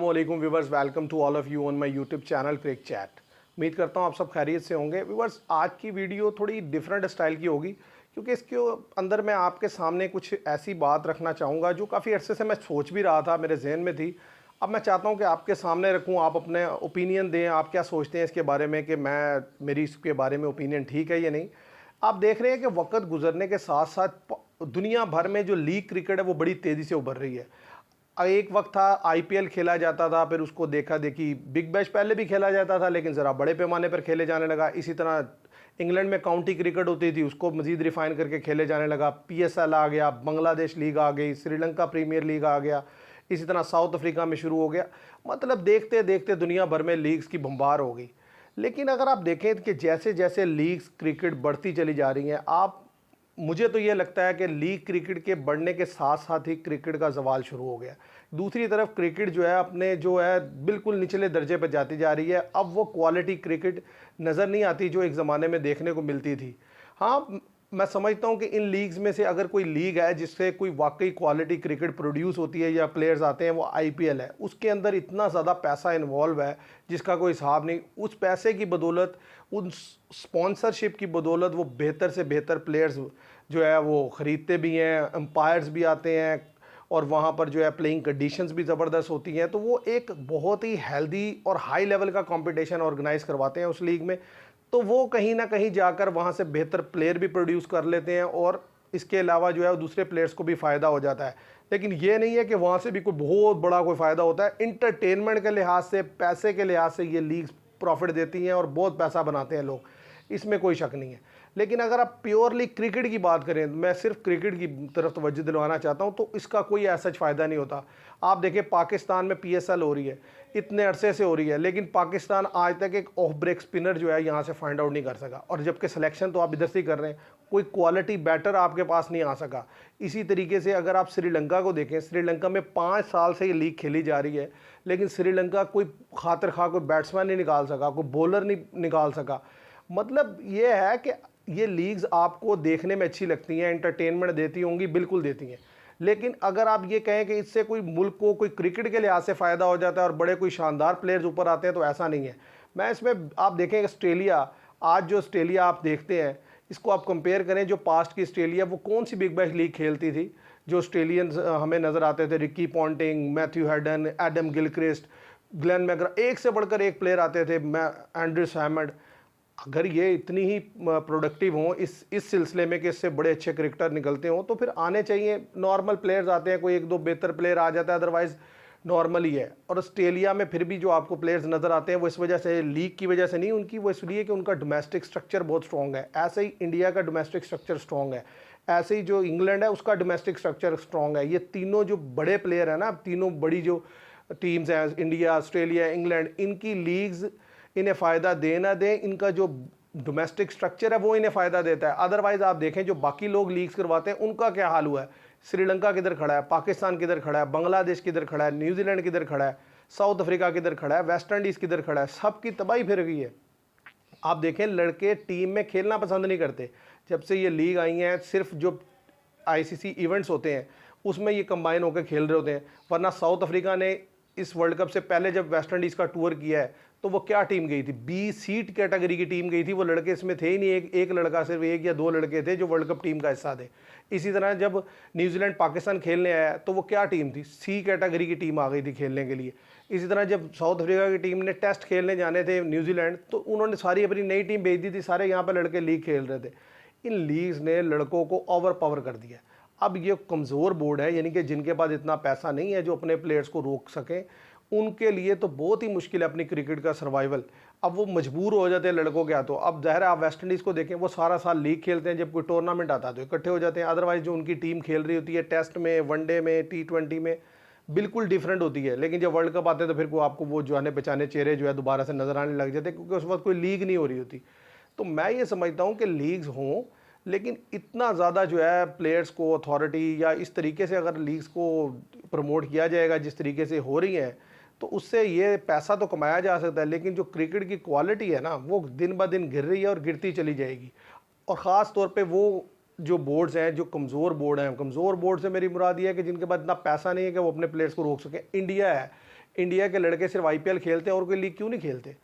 अस्सलामुअलैकुम viewers, welcome to all of you on my YouTube channel Crick Chat. उम्मीद करता हूँ आप सब खैरियत से होंगे। व्यूवर्स, आज की वीडियो थोड़ी डिफरेंट स्टाइल की होगी क्योंकि इसके अंदर मैं आपके सामने कुछ ऐसी बात रखना चाहूँगा जो काफ़ी अर्से से मैं सोच भी रहा था, मेरे जहन में थी। अब मैं चाहता हूँ कि आपके सामने रखूँ, आप अपने ओपिनियन दें, आप क्या सोचते हैं इसके बारे में कि मेरी इसके बारे में ओपिनियन ठीक है या नहीं। आप देख रहे हैं कि वक्त गुजरने के साथ साथ दुनिया भर में जो लीग क्रिकेट है वो बड़ी तेज़ी से उभर रही है। एक वक्त था आईपीएल खेला जाता था, फिर उसको देखा देखी बिग बैश पहले भी खेला जाता था लेकिन ज़रा बड़े पैमाने पर खेले जाने लगा। इसी तरह इंग्लैंड में काउंटी क्रिकेट होती थी, उसको मज़ीद रिफ़ाइन करके खेले जाने लगा। पीएसएल आ गया, बांग्लादेश लीग आ गई, श्रीलंका प्रीमियर लीग आ गया, इसी तरह साउथ अफ्रीका में शुरू हो गया। मतलब देखते देखते दुनिया भर में लीग्स की भंबार हो गई। लेकिन अगर आप देखें कि जैसे जैसे लीग्स क्रिकेट बढ़ती चली जा रही हैं, मुझे तो ये लगता है कि लीग क्रिकेट के बढ़ने के साथ साथ ही क्रिकेट का जवाल शुरू हो गया। दूसरी तरफ क्रिकेट जो है अपने जो है बिल्कुल निचले दर्जे पर जाती जा रही है। अब वो क्वालिटी क्रिकेट नज़र नहीं आती जो एक ज़माने में देखने को मिलती थी। हाँ, मैं समझता हूँ कि इन लीग्स में से अगर कोई लीग है जिससे कोई वाकई क्वालिटी क्रिकेट प्रोड्यूस होती है या प्लेयर्स आते हैं, वो आईपीएल है। उसके अंदर इतना ज़्यादा पैसा इन्वॉल्व है जिसका कोई हिसाब नहीं। उस पैसे की बदौलत, उन स्पॉन्सरशिप की बदौलत वो बेहतर से बेहतर प्लेयर्स जो है वो ख़रीदते भी हैं, एम्पायर्स भी आते हैं और वहाँ पर जो है प्लेइंग कंडीशंस भी ज़बरदस्त होती हैं। तो वो एक बहुत ही हेल्दी और हाई लेवल का कंपटीशन ऑर्गेनाइज़ करवाते हैं उस लीग में। तो वो कहीं ना कहीं जाकर वहाँ से बेहतर प्लेयर भी प्रोड्यूस कर लेते हैं और इसके अलावा जो है दूसरे प्लेयर्स को भी फ़ायदा हो जाता है। लेकिन ये नहीं है कि वहाँ से भी कोई बहुत बड़ा कोई फ़ायदा होता है। इंटरटेनमेंट के लिहाज से, पैसे के लिहाज से ये लीग्स प्रॉफिट देती हैं और बहुत पैसा बनाते हैं लोग, इसमें कोई शक नहीं है। लेकिन अगर आप प्योरली क्रिकेट की बात करें, मैं सिर्फ क्रिकेट की तरफ तवज्जो दिलवाना चाहता हूं, तो इसका कोई ऐसा फ़ायदा नहीं होता। आप देखें पाकिस्तान में पीएसएल हो रही है, इतने अरसे से हो रही है, लेकिन पाकिस्तान आज तक एक ऑफ ब्रेक स्पिनर जो है यहाँ से फाइंड आउट नहीं कर सका। और जबकि सिलेक्शन तो आप इधर से ही कर रहे हैं, कोई क्वालिटी बैटर आपके पास नहीं आ सका। इसी तरीके से अगर आप श्रीलंका को देखें, श्रीलंका में 5 साल से ये लीग खेली जा रही है, लेकिन श्रीलंका कोई खातिर खा कोई बैट्समैन नहीं निकाल सका, कोई बॉलर नहीं निकाल सका। मतलब ये है कि ये लीग्स आपको देखने में अच्छी लगती हैं, एंटरटेनमेंट देती होंगी, बिल्कुल देती हैं। लेकिन अगर आप ये कहें कि इससे कोई मुल्क को कोई क्रिकेट के लिहाज से फ़ायदा हो जाता है और बड़े कोई शानदार प्लेयर्स ऊपर आते हैं, तो ऐसा नहीं है। मैं इसमें आप देखें ऑस्ट्रेलिया, आज जो ऑस्ट्रेलिया आप देखते हैं, इसको आप कंपेयर करें जो पास्ट की ऑस्ट्रेलिया, वो कौन सी बिग बैश लीग खेलती थी। जो ऑस्ट्रेलियंस हमें नज़र आते थे, Ricky Ponting, Matthew Hayden, Adam Gilchrist, Glenn McGrath, एक से बढ़कर एक प्लेयर आते थे, एंड्रू सैमंड। अगर ये इतनी ही प्रोडक्टिव हों इस सिलसिले में कि इससे बड़े अच्छे क्रिकेटर निकलते हों, तो फिर आने चाहिए। नॉर्मल प्लेयर्स आते हैं, कोई एक दो बेहतर प्लेयर आ जाता है, अदरवाइज़ नॉर्मल ही है। और ऑस्ट्रेलिया में फिर भी जो आपको प्लेयर्स नज़र आते हैं वो इस वजह से, लीग की वजह से नहीं उनकी, वो इसलिए कि उनका डोमेस्टिक स्ट्रक्चर बहुत स्ट्रॉन्ग है। ऐसे ही इंडिया का डोमेस्टिक स्ट्रक्चर स्ट्रॉन्ग है, ऐसे ही जो इंग्लैंड है उसका डोमेस्टिक स्ट्रक्चर स्ट्रॉन्ग है। ये तीनों जो बड़े प्लेयर हैं ना, तीनों बड़ी जो टीम्स हैं, इंडिया, ऑस्ट्रेलिया, इंग्लैंड, इनकी लीग्स इन्हें फ़ायदा दे ना दें, इनका जो डोमेस्टिक स्ट्रक्चर है वो इन्हें फ़ायदा देता है। अदरवाइज़ आप देखें जो बाकी लोग लीग्स करवाते हैं उनका क्या हाल हुआ है। श्रीलंका किधर खड़ा है, पाकिस्तान किधर खड़ा है, बांग्लादेश किधर खड़ा है, न्यूजीलैंड किधर खड़ा है, साउथ अफ्रीका किधर खड़ा है, वेस्ट इंडीज़ किधर खड़ा है, सबकी तबाही फिर गई है। आप देखें लड़के टीम में खेलना पसंद नहीं करते। जब से ये लीग आई हैं, सिर्फ जो आईसीसी इवेंट्स होते हैं उसमें ये कंबाइन होकर खेल रहे होते हैं। वरना साउथ अफ्रीका ने इस वर्ल्ड कप से पहले जब वेस्ट इंडीज़ का टूर किया है, तो वो क्या टीम गई थी, बी सीट कैटेगरी की टीम गई थी। वो लड़के इसमें थे ही नहीं, एक लड़का, सिर्फ एक या दो लड़के थे जो वर्ल्ड कप टीम का हिस्सा थे। इसी तरह जब न्यूजीलैंड पाकिस्तान खेलने आया तो वो क्या टीम थी, सी कैटेगरी की टीम आ गई थी खेलने के लिए। इसी तरह जब साउथ अफ्रीका की टीम ने टेस्ट खेलने जाने थे न्यूजीलैंड, तो उन्होंने सारी अपनी नई टीम भेज दी थी, सारे यहाँ पर लड़के लीग खेल रहे थे। इन लीग्स ने लड़कों को ओवर पावर कर दिया। अब ये कमज़ोर बोर्ड है, यानी कि जिनके पास इतना पैसा नहीं है जो अपने प्लेयर्स को रोक सकें, उनके लिए तो बहुत ही मुश्किल है अपनी क्रिकेट का सर्वाइवल। अब वो मजबूर हो जाते हैं लड़कों के हाथों। अब ज़ाहिर है आप वेस्ट इंडीज़ को देखें, वो सारा साल लीग खेलते हैं, जब कोई टूर्नामेंट आता है तो इकट्ठे हो जाते हैं। अदरवाइज़ जो उनकी टीम खेल रही होती है टेस्ट में, वनडे में, T20 में, बिल्कुल डिफरेंट होती है। लेकिन जब वर्ल्ड कप आते हैं तो फिर को आपको वो जाने पहचाने चेहरे जो है दोबारा से नज़र आने लग जाते हैं, क्योंकि उस वक्त कोई लीग नहीं हो रही होती। तो मैं ये समझता हूँ कि लीग्स हों, लेकिन इतना ज़्यादा जो है प्लेयर्स को अथॉरिटी या इस तरीके से अगर लीग्स को प्रमोट किया जाएगा जिस तरीके से हो रही हैं, तो उससे ये पैसा तो कमाया जा सकता है, लेकिन जो क्रिकेट की क्वालिटी है ना, वो दिन ब दिन गिर रही है और गिरती चली जाएगी। और ख़ास तौर पे वो जो बोर्ड्स हैं, जो कमज़ोर बोर्ड हैं, कमज़ोर बोर्ड से मेरी मुराद ये है कि जिनके पास इतना पैसा नहीं है कि वो अपने प्लेयर्स को रोक सकें। इंडिया है, इंडिया के लड़के सिर्फ IPL खेलते हैं और कोई लीग क्यों नहीं खेलते?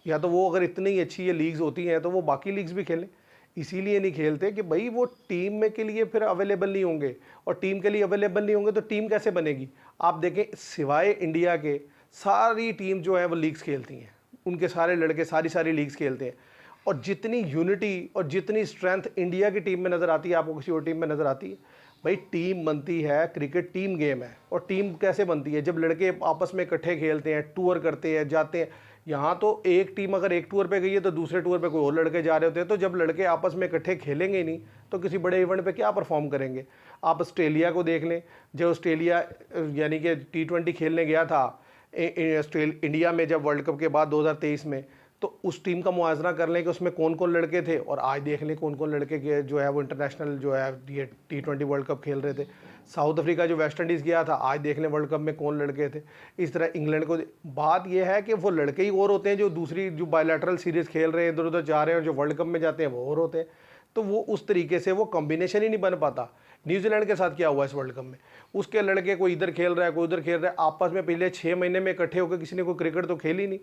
या तो वो अगर इतनी अच्छी ये लीग्स होती हैं तो वो बाकी लीग्स भी खेलें। इसीलिए नहीं खेलते कि भाई वो टीम में के लिए फिर अवेलेबल नहीं होंगे, और टीम के लिए अवेलेबल नहीं होंगे तो टीम कैसे बनेगी? आप देखें, सिवाय इंडिया के सारी टीम जो है वो लीग्स खेलती हैं, उनके सारे लड़के सारी लीग्स खेलते हैं। और जितनी यूनिटी और जितनी स्ट्रेंथ इंडिया की टीम में नज़र आती है, आपको किसी और टीम में नज़र आती है? भाई टीम बनती है, क्रिकेट टीम गेम है। और टीम कैसे बनती है? जब लड़के आपस में इकट्ठे खेलते हैं, टूर करते हैं, जाते हैं। यहाँ तो एक टीम अगर एक टूर पे गई है तो दूसरे टूर पे कोई और लड़के जा रहे होते हैं। तो जब लड़के आपस में इकट्ठे खेलेंगे ही नहीं तो किसी बड़े इवेंट पे क्या परफॉर्म करेंगे? आप ऑस्ट्रेलिया को देख लें, जो ऑस्ट्रेलिया यानी कि T20 खेलने गया था इंडिया में जब वर्ल्ड कप के बाद 2023 में, तो उस टीम का मुआवजा कर लें कि उसमें कौन कौन लड़के थे, और आज देख लें कौन कौन लड़के के जो है वो इंटरनेशनल जो है ये T20 वर्ल्ड कप खेल रहे थे। साउथ अफ्रीका जो वेस्ट इंडीज़ गया था, आज देख लें वर्ल्ड कप में कौन लड़के थे। इस तरह इंग्लैंड को, बात यह है कि वो लड़के ही और होते हैं जो दूसरी जो बायलैटरल सीरीज़ खेल रहे हैं, इधर उधर जा रहे हैं, और जो वर्ल्ड कप में जाते हैं वो और होते हैं। तो वो उस तरीके से वो कॉम्बिनेशन ही नहीं बन पाता। न्यूजीलैंड के साथ क्या हुआ इस वर्ल्ड कप में? उसके लड़के कोई इधर खेल रहा है, कोई उधर खेल रहा है, आपस में पिछले 6 महीने में इकट्ठे होकर किसी ने कोई क्रिकेट तो खेली नहीं।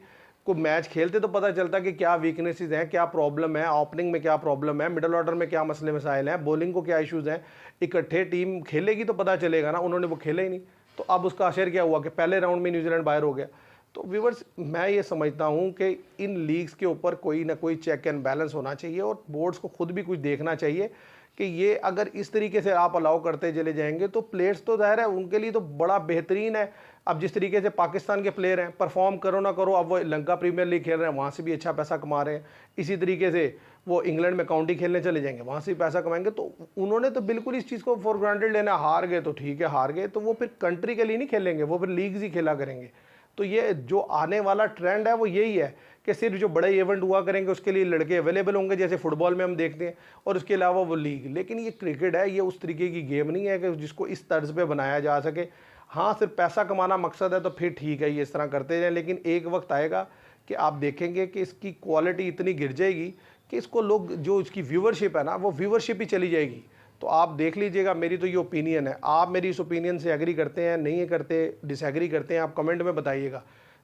कोई मैच खेलते तो पता चलता कि क्या वीकनेसेस हैं, क्या प्रॉब्लम है, ओपनिंग में क्या प्रॉब्लम है, मिडल ऑर्डर में क्या मसले मसाइल हैं, बॉलिंग को क्या इश्यूज़ हैं। इकट्ठे टीम खेलेगी तो पता चलेगा ना। उन्होंने वो खेले ही नहीं, तो अब उसका असर क्या हुआ कि पहले राउंड में न्यूजीलैंड बाहर हो गया। तो व्यूवर्स, मैं ये समझता हूँ कि इन लीग्स के ऊपर कोई ना कोई चेक एंड बैलेंस होना चाहिए, और बोर्ड्स को खुद भी कुछ देखना चाहिए कि ये अगर इस तरीके से आप अलाउ करते चले जाएंगे तो प्लेयर्स तो ज़ाहिर है उनके लिए तो बड़ा बेहतरीन है। अब जिस तरीके से पाकिस्तान के प्लेयर हैं, परफॉर्म करो ना करो, अब वो लंका प्रीमियर लीग खेल रहे हैं, वहाँ से भी अच्छा पैसा कमा रहे हैं। इसी तरीके से वो इंग्लैंड में काउंटी खेलने चले जाएंगे, वहाँ से भी पैसा कमाएंगे। तो उन्होंने तो बिल्कुल इस चीज़ को फॉर ग्रांटेड लेना, हार गए तो ठीक है, हार गए तो वो फिर कंट्री के लिए नहीं खेलेंगे, वो फिर लीग्स ही खेला करेंगे। तो ये जो आने वाला ट्रेंड है वो यही है कि सिर्फ जो बड़े इवेंट हुआ करेंगे उसके लिए लड़के अवेलेबल होंगे, जैसे फुटबॉल में हम देखते हैं, और उसके अलावा वो लीग। लेकिन ये क्रिकेट है, ये उस तरीके की गेम नहीं है कि जिसको इस तर्ज पे बनाया जा सके। हाँ, सिर्फ पैसा कमाना मकसद है तो फिर ठीक है, ये इस तरह करते जाएं, लेकिन एक वक्त आएगा कि आप देखेंगे कि इसकी क्वालिटी इतनी गिर जाएगी कि इसको लोग, जो इसकी व्यूवरशिप है ना, वो व्यूवरशिप ही चली जाएगी। तो आप देख लीजिएगा, मेरी तो ये ओपिनियन है। आप मेरी इस ओपिनियन से एग्री करते हैं, नहीं करते, डिसएग्री करते हैं, आप कमेंट में बताइएगा।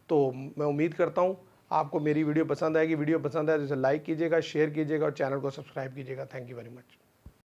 तो मैं उम्मीद करता हूँ आपको मेरी वीडियो पसंद आएगी। वीडियो पसंद आए तो इसे लाइक कीजिएगा, शेयर कीजिएगा और चैनल को सब्सक्राइब कीजिएगा। Thank you very much.